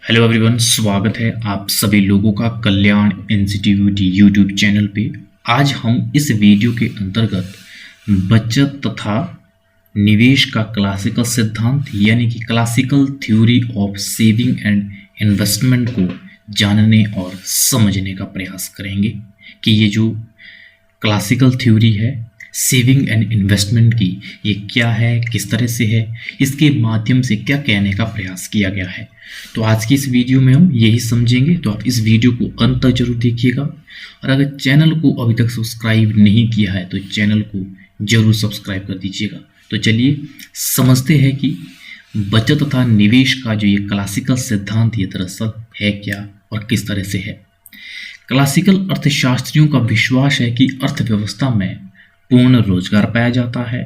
Hello everyone, स्वागत है आप सभी लोगों का कल्याण इंस्टीट्यूट यूट्यूब चैनल पे। आज हम इस वीडियो के अंतर्गत बचत तथा निवेश का क्लासिकल सिद्धांत यानी कि classical theory of saving and investment को जानने और समझने का प्रयास करेंगे कि ये जो क्लासिकल थ्योरी है सेविंग एंड इन्वेस्टमेंट की, ये क्या है, किस तरह से है, इसके माध्यम से क्या कहने का प्रयास किया गया है। तो आज की इस वीडियो में हम यही समझेंगे। तो आप इस वीडियो को अंत तक जरूर देखिएगा और अगर चैनल को अभी तक सब्सक्राइब नहीं किया है तो चैनल को जरूर सब्सक्राइब कर दीजिएगा। तो चलिए समझते हैं कि बचत तथा निवेश का जो ये क्लासिकल सिद्धांत ये दरअसल है क्या और किस तरह से है। क्लासिकल अर्थशास्त्रियों का विश्वास है कि अर्थव्यवस्था में पूर्ण रोजगार पाया जाता है,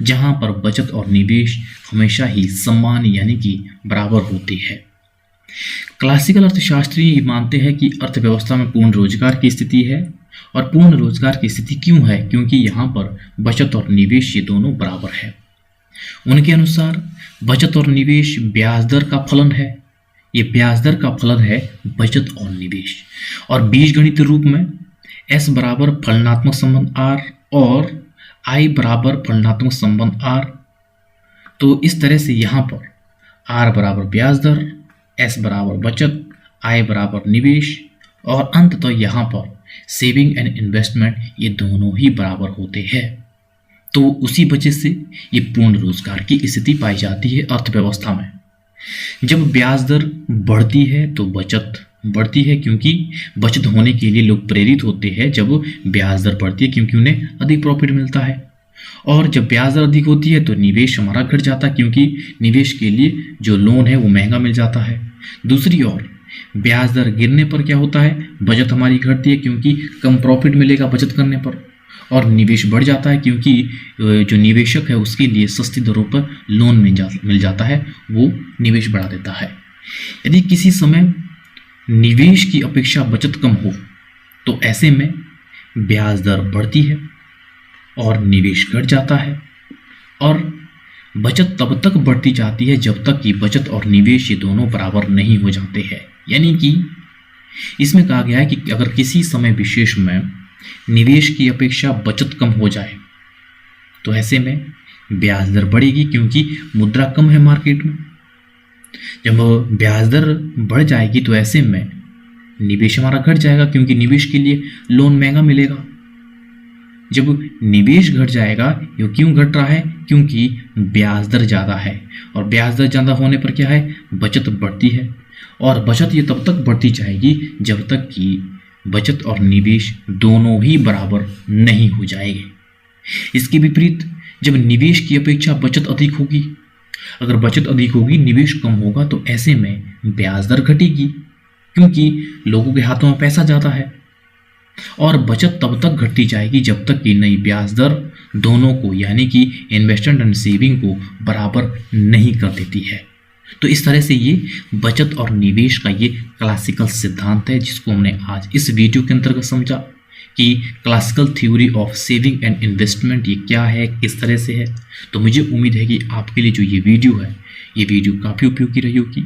जहां पर बचत और निवेश हमेशा ही समान यानी कि बराबर होती है। क्लासिकल अर्थशास्त्री ये मानते हैं कि अर्थव्यवस्था में पूर्ण रोजगार की स्थिति है। और पूर्ण रोजगार की स्थिति क्यों है? क्योंकि यहाँ पर बचत और निवेश ये दोनों बराबर है। उनके अनुसार बचत और निवेश ब्याज दर का फलन है। ये ब्याज दर का फलन है बचत और निवेश। और बीजगणित रूप में S बराबर फलनात्मक संबंध R और I बराबर फलनात्मक संबंध R। तो इस तरह से यहाँ पर R बराबर ब्याज दर, S बराबर बचत, I बराबर निवेश और अंततः तो यहाँ पर सेविंग एंड इन्वेस्टमेंट ये दोनों ही बराबर होते हैं। तो उसी वजह से ये पूर्ण रोजगार की स्थिति पाई जाती है अर्थव्यवस्था में। जब ब्याज दर बढ़ती है तो बचत बढ़ती है, क्योंकि बचत होने के लिए लोग प्रेरित होते हैं जब ब्याज दर बढ़ती है, क्योंकि उन्हें अधिक प्रॉफिट मिलता है। और जब ब्याज दर अधिक होती है तो निवेश हमारा घट जाता है, क्योंकि निवेश के लिए जो लोन है वो महंगा मिल जाता है। दूसरी ओर ब्याज दर गिरने पर क्या होता है? बचत हमारी घटती है, क्योंकि कम प्रॉफिट मिलेगा बचत करने पर। और निवेश बढ़ जाता है, क्योंकि जो निवेशक है उसके लिए सस्ती दरों पर लोन मिल जाता है, वो निवेश बढ़ा देता है। यदि किसी समय निवेश की अपेक्षा बचत कम हो तो ऐसे में ब्याज दर बढ़ती है और निवेश घट जाता है। और बचत तब तक बढ़ती जाती है जब तक कि बचत और निवेश ये दोनों बराबर नहीं हो जाते हैं। यानी कि इसमें कहा गया है कि अगर किसी समय विशेष में निवेश की अपेक्षा बचत कम हो जाए तो ऐसे में ब्याज दर बढ़ेगी, क्योंकि मुद्रा कम है मार्केट में। जब ब्याज दर बढ़ जाएगी तो ऐसे में निवेश हमारा घट जाएगा, क्योंकि निवेश के लिए लोन महंगा मिलेगा। जब निवेश घट जाएगा, ये क्यों घट रहा है? क्योंकि ब्याज दर ज़्यादा है। और ब्याज दर ज़्यादा होने पर क्या है? बचत बढ़ती है। और बचत ये तब तक बढ़ती जाएगी जब तक कि बचत और निवेश दोनों ही बराबर नहीं हो जाएंगे। इसके विपरीत जब निवेश की अपेक्षा बचत अधिक होगी, अगर बचत अधिक होगी निवेश कम होगा, तो ऐसे में ब्याज दर घटेगी, क्योंकि लोगों के हाथों में पैसा ज़्यादा है। और बचत तब तक घटती जाएगी जब तक कि नई ब्याज दर दोनों को यानी कि इन्वेस्टमेंट एंड सेविंग को बराबर नहीं कर देती है। तो इस तरह से ये बचत और निवेश का ये क्लासिकल सिद्धांत है, जिसको हमने आज इस वीडियो के अंतर्गत समझा कि classical theory of saving and investment ये क्या है, किस तरह से है। तो मुझे उम्मीद है कि आपके लिए जो ये वीडियो है ये वीडियो काफ़ी उपयोगी रही होगी।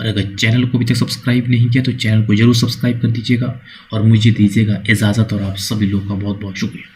और अगर चैनल को अभी तक सब्सक्राइब नहीं किया तो चैनल को जरूर सब्सक्राइब कर दीजिएगा और मुझे दीजिएगा इजाज़त। और आप सभी लोगों का बहुत बहुत शुक्रिया।